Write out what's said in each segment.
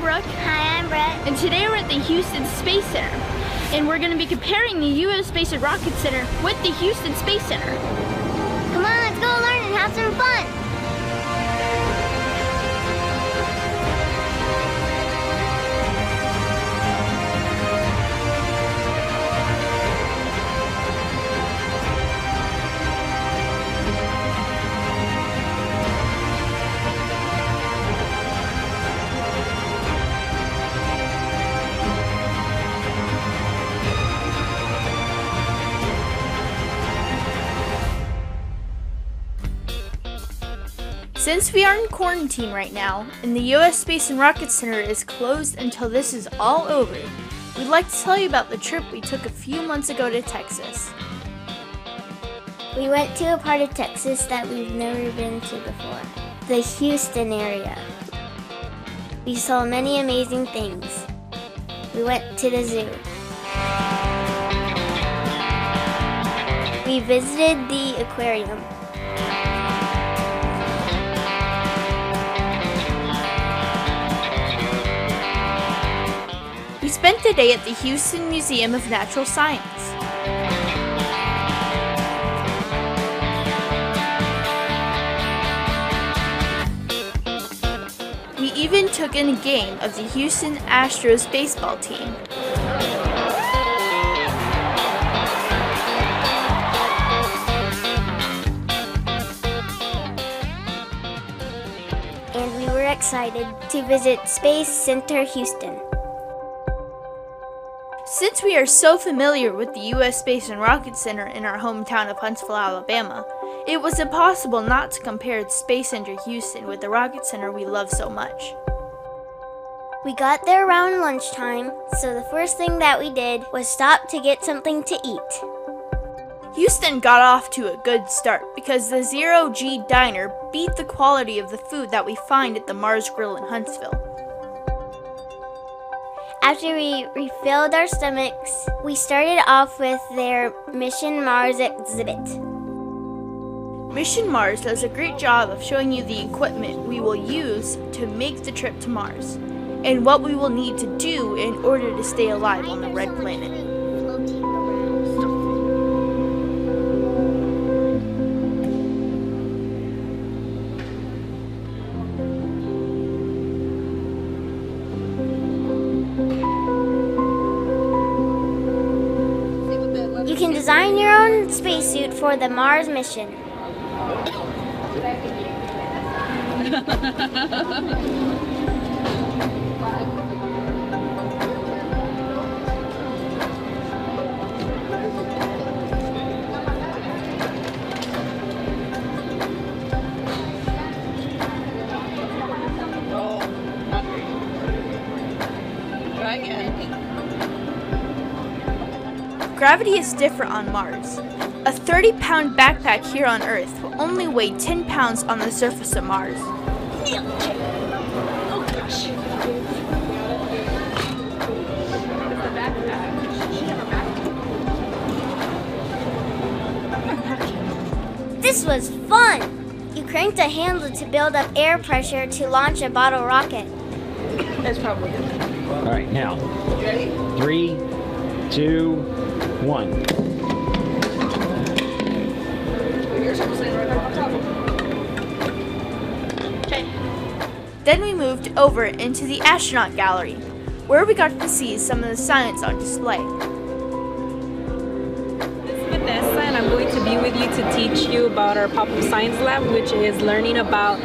Brooke. Hi, I'm Brett. And today we're at the Houston Space Center. And we're going to be comparing the U.S. Space and Rocket Center with the Houston Space Center. Come on, let's go learn and have some fun. Since we are in quarantine right now, and the U.S. Space and Rocket Center is closed until this is all over, we'd like to tell you about the trip we took a few months ago to Texas. We went to a part of Texas that we've never been to before, the Houston area. We saw many amazing things. We went to the zoo. We visited the aquarium. We spent the day at the Houston Museum of Natural Science. We even took in a game of the Houston Astros baseball team. And we were excited to visit Space Center Houston. Since we are so familiar with the U.S. Space and Rocket Center in our hometown of Huntsville, Alabama, it was impossible not to compare the Space Center Houston with the Rocket Center we love so much. We got there around lunchtime, so the first thing that we did was stop to get something to eat. Houston got off to a good start because the Zero G Diner beat the quality of the food that we find at the Mars Grill in Huntsville. After we refilled our stomachs, we started off with their Mission Mars exhibit. Mission Mars does a great job of showing you the equipment we will use to make the trip to Mars, and what we will need to do in order to stay alive on the red planet. You can design your own spacesuit for the Mars mission. Try again. Gravity is different on Mars. A 30-pound backpack here on Earth will only weigh 10 pounds on the surface of Mars. Oh gosh. This was fun! You cranked a handle to build up air pressure to launch a bottle rocket. That's probably it. All right, now. You ready? 3, 2, 1. Here's something sitting right on top of it. Okay. Then we moved over into the Astronaut Gallery, where we got to see some of the science on display. Vanessa, and I'm going to be with you to teach you about our pop-up science lab, which is learning about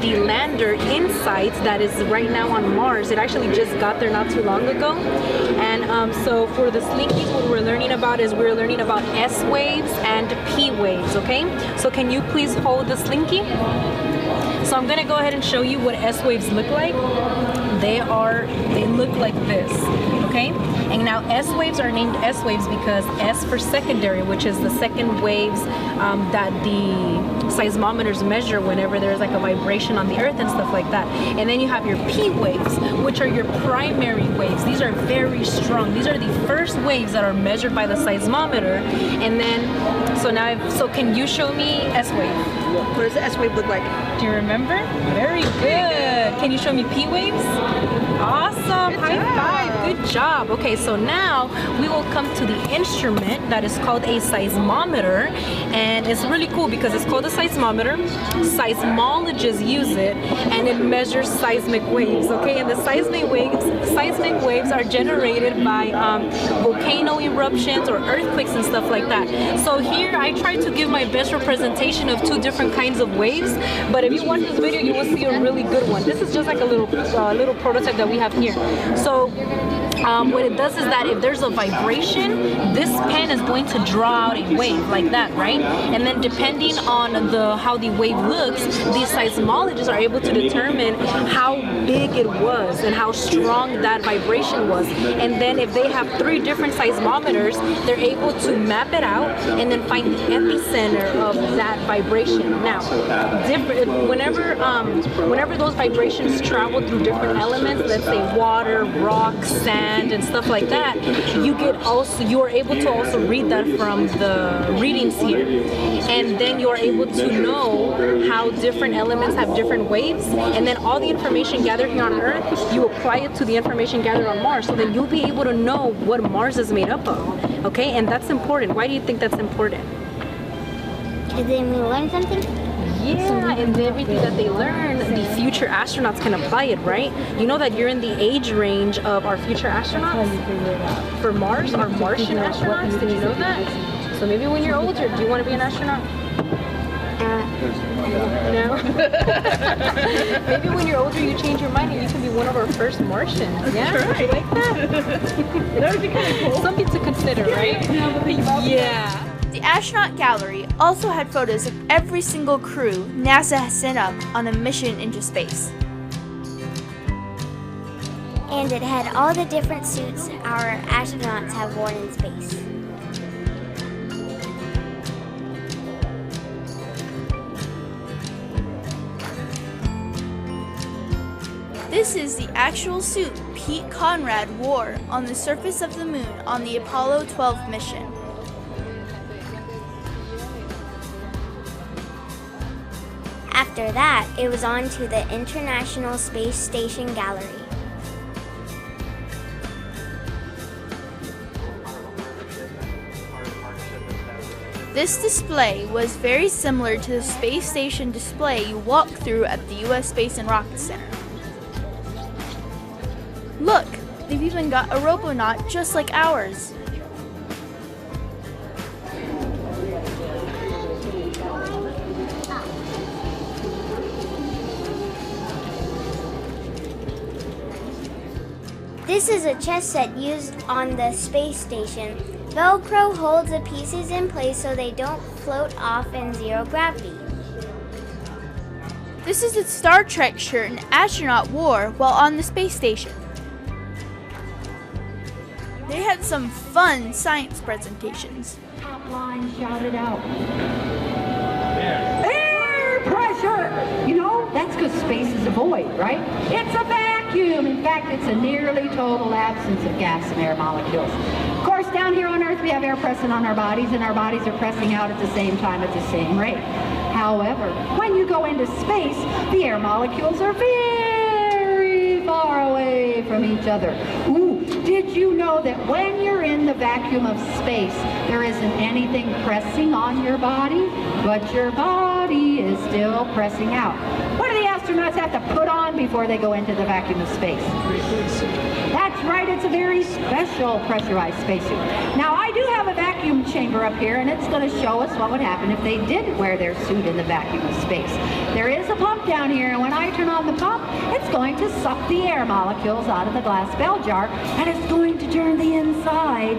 the lander InSight that is right now on Mars. It actually just got there not too long ago, and so for the slinkies, what we're learning about is we're learning about S waves and P waves. Okay, so can you please hold the slinky? So I'm gonna go ahead and show you what S waves look like. They look like this, okay? And now S waves are named S waves because S for secondary, which is the second waves that the seismometers measure whenever there's like a vibration on the earth and stuff like that. And then you have your P waves, which are your primary waves. These are very strong. These are the first waves that are measured by the seismometer. And then, so can you show me S wave? What does the S wave look like? Do you remember? Very good. Can you show me P waves? Awesome. High five. Good job. Okay, so now we will come to the instrument that is called a seismometer, and it's really cool because it's called a seismometer. Seismologists use it, and it measures seismic waves. Okay, and the seismic waves are generated by volcano eruptions or earthquakes and stuff like that. So here I try to give my best representation of two different kinds of waves, but if you watch this video you will see a really good one. This is just like a little prototype that we have here. So what it does is that if there's a vibration, this pen is going to draw out a wave like that, right? And then depending on how the wave looks, these seismologists are able to determine how big it was and how strong that vibration was. And then if they have 3 different seismometers, they're able to map it out and then find the epicenter of that vibration. Now, whenever those vibrations travel through different elements, let's say water, rock, sand, and stuff like that, you are able to also read that from the readings here, and then you are able to know how different elements have different waves, and then all the information gathered here on Earth, you apply it to the information gathered on Mars, so then you'll be able to know what Mars is made up of. Okay, and that's important. Why do you think that's important? Because then we learn something. Yeah, and everything that they learn, the future astronauts can apply it, right? You know that you're in the age range of our future astronauts for Mars, our Martian astronauts. Did you know that? So maybe when you're older, do you want to be an astronaut? No? Maybe when you're older, you change your mind and you can be one of our first Martians. Yeah? Would you like that? That would be kind of cool. Something to consider, right? Yeah. The Astronaut Gallery also had photos of every single crew NASA has sent up on a mission into space. And it had all the different suits our astronauts have worn in space. This is the actual suit Pete Conrad wore on the surface of the moon on the Apollo 12 mission. After that, it was on to the International Space Station Gallery. This display was very similar to the space station display you walk through at the U.S. Space and Rocket Center. Look, they've even got a robonaut just like ours. This is a chess set used on the space station. Velcro holds the pieces in place so they don't float off in zero gravity. This is the Star Trek shirt an astronaut wore while on the space station. They had some fun science presentations. Top line shouted out. Air pressure! You know, that's because space is a void, right? It's a vacuum. In fact, it's a nearly total absence of gas and air molecules. Of course, down here on Earth, we have air pressing on our bodies, and our bodies are pressing out at the same time at the same rate. However, when you go into space, the air molecules are very far away from each other. Ooh, did you know that when you're in the vacuum of space, there isn't anything pressing on your body, but your body is still pressing out? What do the astronauts have to put on before they go into the vacuum of space? That's right, it's a very special pressurized spacesuit. Now, I do have a vacuum chamber up here, and it's going to show us what would happen if they didn't wear their suit in the vacuum of space. There is a pump down here, and when I turn on the pump, it's going to suck the air molecules out of the glass bell jar, and it's going to turn the inside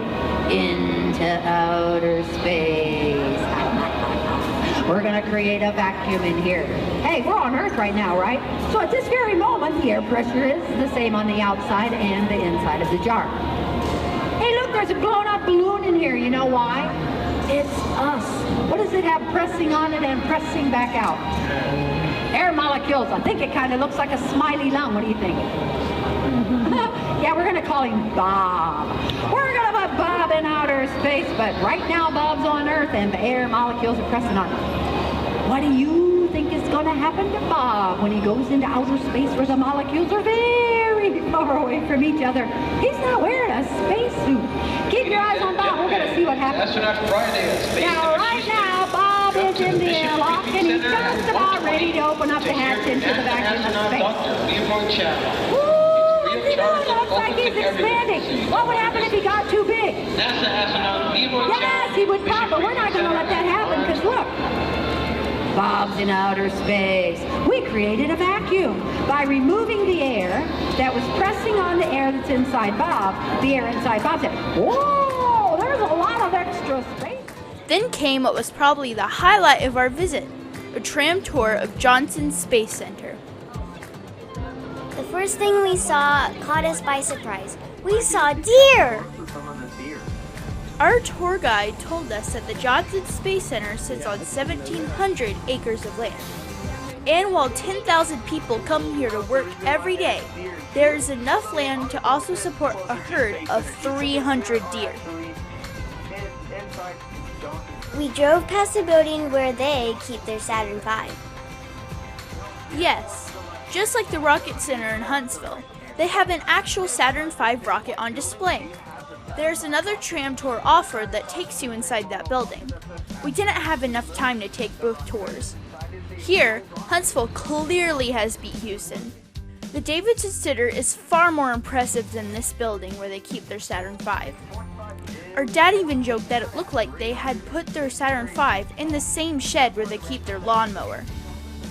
into outer space. We're going to create a vacuum in here. Hey, we're on Earth right now, right? So at this very moment, the air pressure is the same on the outside and the inside of the jar. Hey, look, there's a blown-up balloon in here. You know why? It's us. What does it have pressing on it and pressing back out? Air molecules. I think it kind of looks like a smiley lung. What do you think? Yeah, we're going to call him Bob. We're going to put Bob in outer space, but right now Bob's on Earth and the air molecules are pressing on him. What do you going to happen to Bob when he goes into outer space where the molecules are very far away from each other? He's not wearing a spacesuit. Keep your eyes on Bob. We're going to see what happens. Astronaut Friday at Space Now, right now, Bob is in the airlock, and he's just about ready to open up the hatch into the vacuum of space. Ooh, what's he doing? It looks like he's expanding. What would happen if he got too big? NASA astronaut Leroy Yes, he would pop, but we're not going to let that happen, because look. Bob's in outer space. We created a vacuum by removing the air that was pressing on the air that's inside Bob. The air inside Bob said, whoa, there's a lot of extra space. Then came what was probably the highlight of our visit, a tram tour of Johnson Space Center. The first thing we saw caught us by surprise. We saw deer! Our tour guide told us that the Johnson Space Center sits on 1,700 acres of land. And while 10,000 people come here to work every day, there is enough land to also support a herd of 300 deer. We drove past the building where they keep their Saturn V. Yes, just like the Rocket Center in Huntsville, they have an actual Saturn V rocket on display. There's another tram tour offered that takes you inside that building. We didn't have enough time to take both tours. Here, Huntsville clearly has beat Houston. The Davidson Center is far more impressive than this building where they keep their Saturn V. Our dad even joked that it looked like they had put their Saturn V in the same shed where they keep their lawnmower.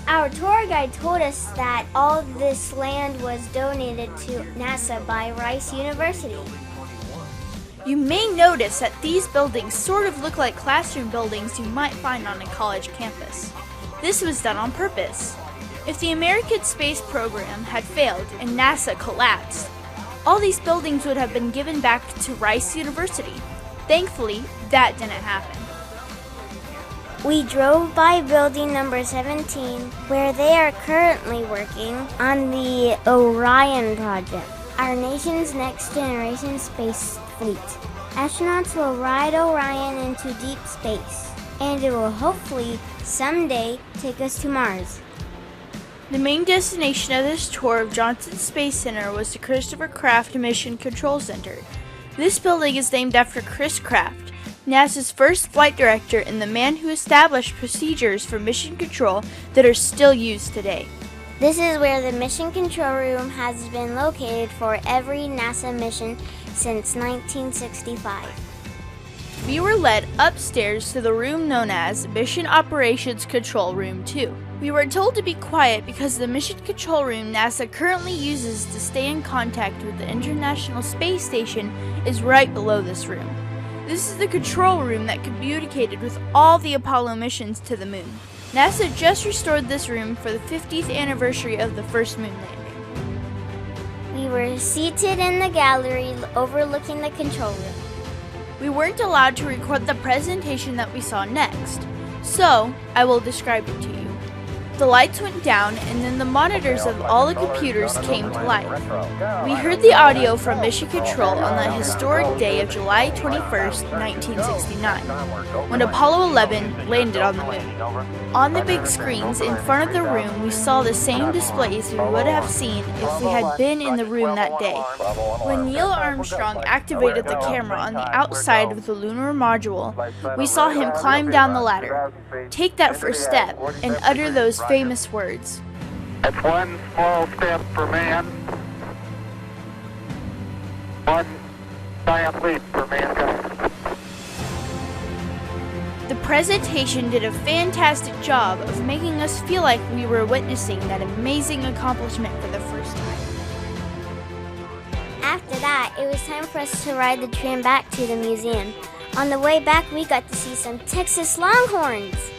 Our tour guide told us that all this land was donated to NASA by Rice University. You may notice that these buildings sort of look like classroom buildings you might find on a college campus. This was done on purpose. If the American space program had failed and NASA collapsed, all these buildings would have been given back to Rice University. Thankfully, that didn't happen. We drove by building number 17, where they are currently working on the Orion project, our nation's next generation space fleet. Astronauts will ride Orion into deep space, and it will hopefully someday take us to Mars. The main destination of this tour of Johnson Space Center was the Christopher Kraft Mission Control Center. This building is named after Chris Kraft, NASA's first flight director and the man who established procedures for mission control that are still used today. This is where the mission control room has been located for every NASA mission since 1965. We were led upstairs to the room known as Mission Operations Control Room 2. We were told to be quiet because the mission control room NASA currently uses to stay in contact with the International Space Station is right below this room. This is the control room that communicated with all the Apollo missions to the moon. NASA just restored this room for the 50th anniversary of the first moon landing. We were seated in the gallery overlooking the control room. We weren't allowed to record the presentation that we saw next, so I will describe it to you. The lights went down and then the monitors of all the computers came to life. We heard the audio from Mission Control on the historic day of July 21st, 1969, when Apollo 11 landed on the moon. On the big screens in front of the room, we saw the same displays we would have seen if we had been in the room that day. When Neil Armstrong activated the camera on the outside of the lunar module, we saw him climb down the ladder, take that first step, and utter those famous words. It's one small step for man, one giant leap for mankind. The presentation did a fantastic job of making us feel like we were witnessing that amazing accomplishment for the first time. After that, it was time for us to ride the tram back to the museum. On the way back, we got to see some Texas Longhorns.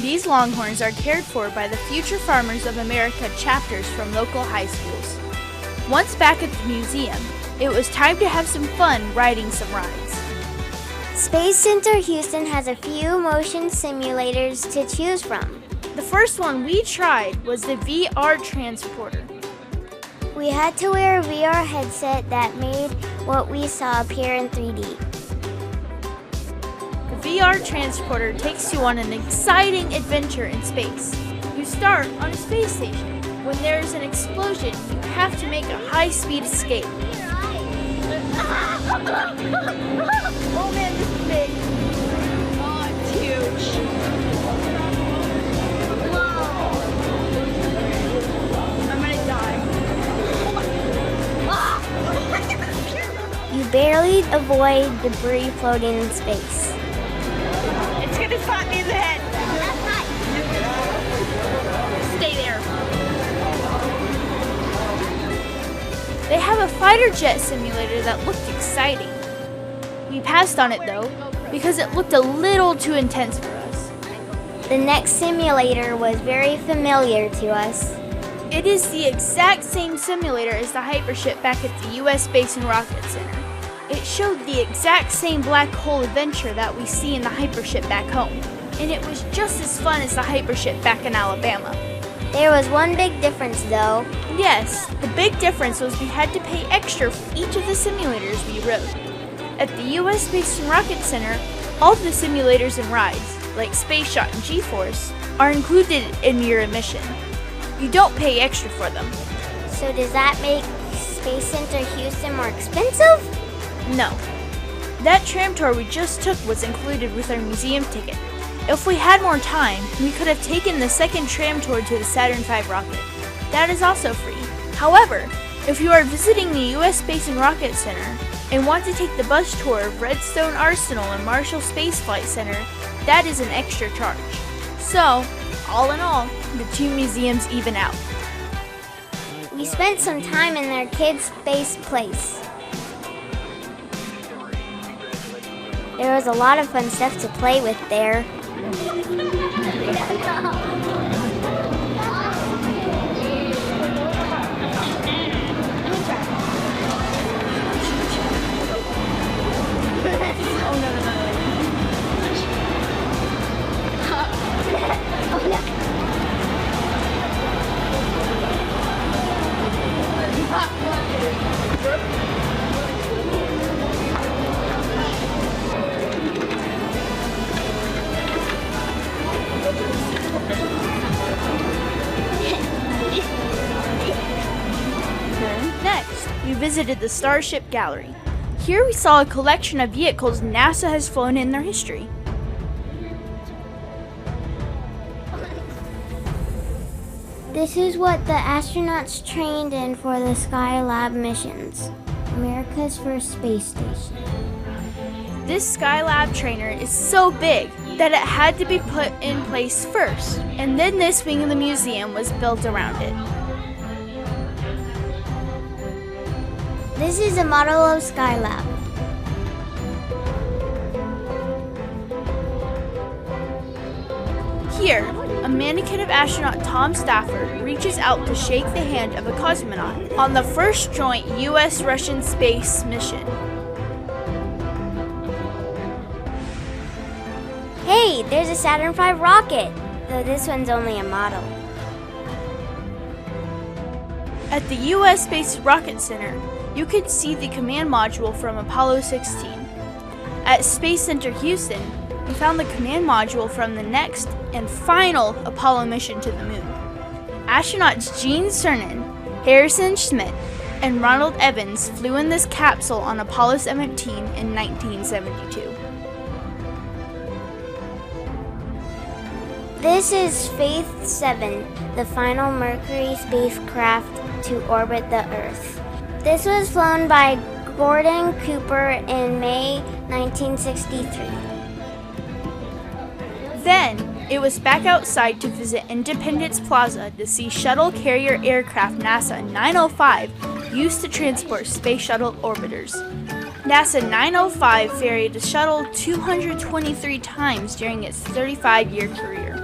These Longhorns are cared for by the Future Farmers of America chapters from local high schools. Once back at the museum, it was time to have some fun riding some rides. Space Center Houston has a few motion simulators to choose from. The first one we tried was the VR transporter. We had to wear a VR headset that made what we saw appear in 3D. The VR transporter takes you on an exciting adventure in space. You start on a space station. When there is an explosion, you have to make a high-speed escape. Oh man, this is big. Oh, it's huge. I'm gonna die. You barely avoid debris floating in space. It's gonna slap me in the head. Stay there. They have a fighter jet simulator that looked exciting. We passed on it though, because it looked a little too intense for us. The next simulator was very familiar to us. It is the exact same simulator as the hypership back at the US Space and Rocket Center. It showed the exact same black hole adventure that we see in the hypership back home, and it was just as fun as the hypership back in Alabama. There was one big difference though. Yes, the big difference was we had to pay extra for each of the simulators we rode. At the US Space and Rocket Center, all the simulators and rides, like Space Shot and G-Force, are included in your admission. You don't pay extra for them. So does that make Space Center Houston more expensive? No. That tram tour we just took was included with our museum ticket. If we had more time, we could have taken the second tram tour to the Saturn V Rocket. That is also free. However, if you are visiting the US Space and Rocket Center and want to take the bus tour of Redstone Arsenal and Marshall Space Flight Center, that is an extra charge. So, all in all, the two museums even out. We spent some time in their kids' space place. There was a lot of fun stuff to play with there. Next, we visited the Starship Gallery. Here we saw a collection of vehicles NASA has flown in their history. This is what the astronauts trained in for the Skylab missions, America's first space station. This Skylab trainer is so big that it had to be put in place first, and then this wing of the museum was built around it. This is a model of Skylab. Here, a mannequin of astronaut Tom Stafford reaches out to shake the hand of a cosmonaut on the first joint US-Russian space mission. Hey, there's a Saturn V rocket, though this one's only a model. At the US Space Rocket Center, you could see the command module from Apollo 16. At Space Center Houston, we found the command module from the next and final Apollo mission to the moon. Astronauts Gene Cernan, Harrison Schmitt, and Ronald Evans flew in this capsule on Apollo 17 in 1972. This is Faith 7, the final Mercury spacecraft to orbit the Earth. This was flown by Gordon Cooper in May 1963. Then, it was back outside to visit Independence Plaza to see shuttle carrier aircraft NASA 905 used to transport space shuttle orbiters. NASA 905 ferried the shuttle 223 times during its 35-year career.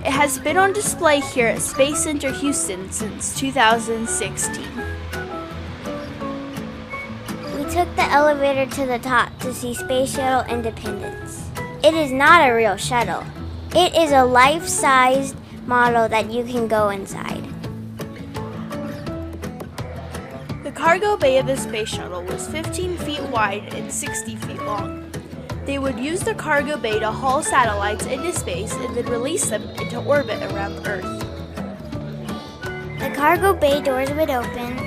It has been on display here at Space Center Houston since 2016. We took the elevator to the top to see Space Shuttle Independence. It is not a real shuttle. It is a life-sized model that you can go inside. The cargo bay of the space shuttle was 15 feet wide and 60 feet long. They would use the cargo bay to haul satellites into space and then release them into orbit around the Earth. cargo bay doors would open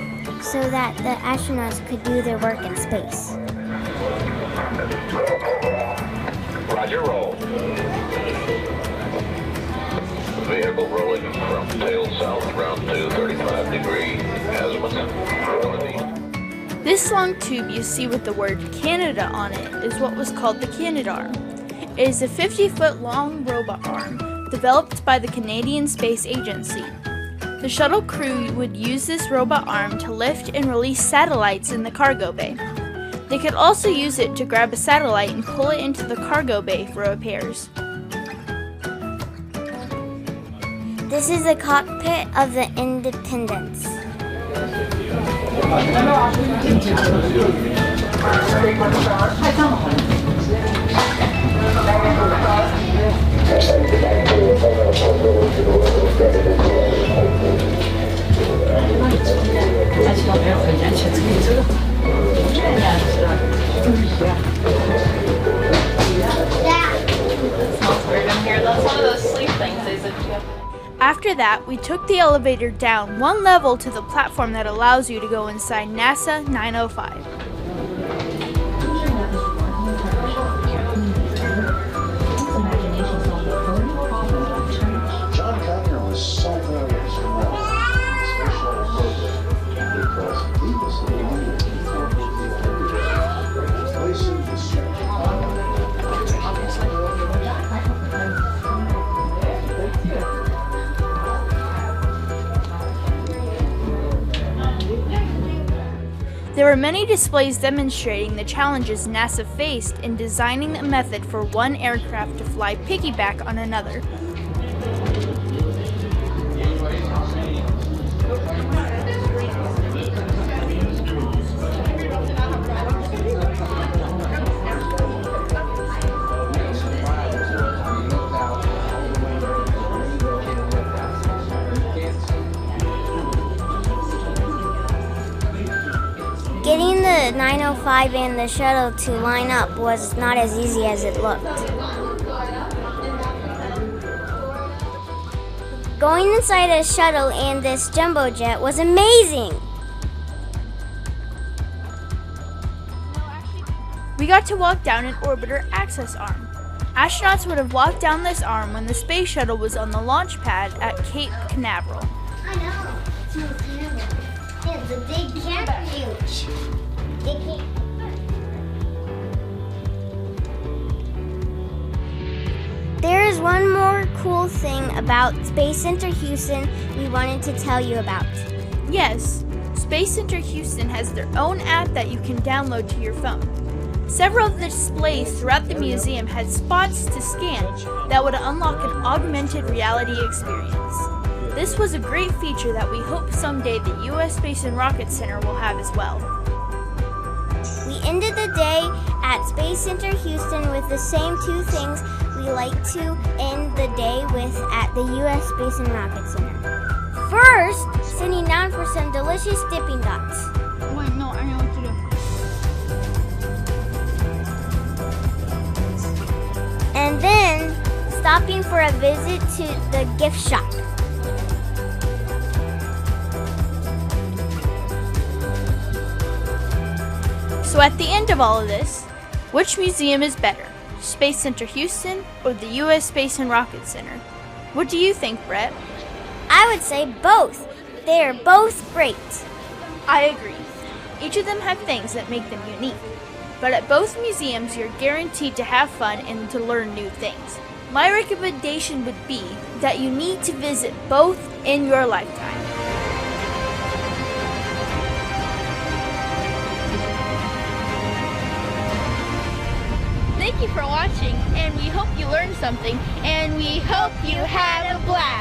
so that the astronauts could do their work in space. Roger, roll. Vehicle rolling from tail south, round 235 degree azimuth, northeast. This long tube you see with the word Canada on it is what was called the Canadarm. It is a 50-foot long robot arm developed by the Canadian Space Agency. The shuttle crew would use this robot arm to lift and release satellites in the cargo bay. They could also use it to grab a satellite and pull it into the cargo bay for repairs. This is the cockpit of the Independence. After that, we took the elevator down one level to the platform that allows you to go inside NASA 905. John Connor was so very instrumental in the space shuttle program because he was the one that replacing the suit. There were many displays demonstrating the challenges NASA faced in designing a method for one aircraft to fly piggyback on another. Getting the 905 and the shuttle to line up was not as easy as it looked. Going inside a shuttle and this jumbo jet was amazing! We got to walk down an orbiter access arm. Astronauts would have walked down this arm when the space shuttle was on the launch pad at Cape Canaveral. I know. It's no camera. It's a big camera. Huge. There is one more cool thing about Space Center Houston we wanted to tell you about. Yes, Space Center Houston has their own app that you can download to your phone. Several of the displays throughout the museum had spots to scan that would unlock an augmented reality experience. This was a great feature that we hope someday the U.S. Space and Rocket Center will have as well. We ended the day at Space Center Houston with the same two things we like to end the day with at the U.S. Space and Rocket Center. First, sitting down for some delicious dipping dots. Wait, no, I know what to do. And then, stopping for a visit to the gift shop. So at the end of all of this, which museum is better, Space Center Houston or the U.S. Space and Rocket Center? What do you think, Brett? I would say both. They are both great. I agree. Each of them have things that make them unique. But at both museums, you're guaranteed to have fun and to learn new things. My recommendation would be that you need to visit both in your lifetime. Thank you for watching, and we hope you learned something, and we hope you had a blast!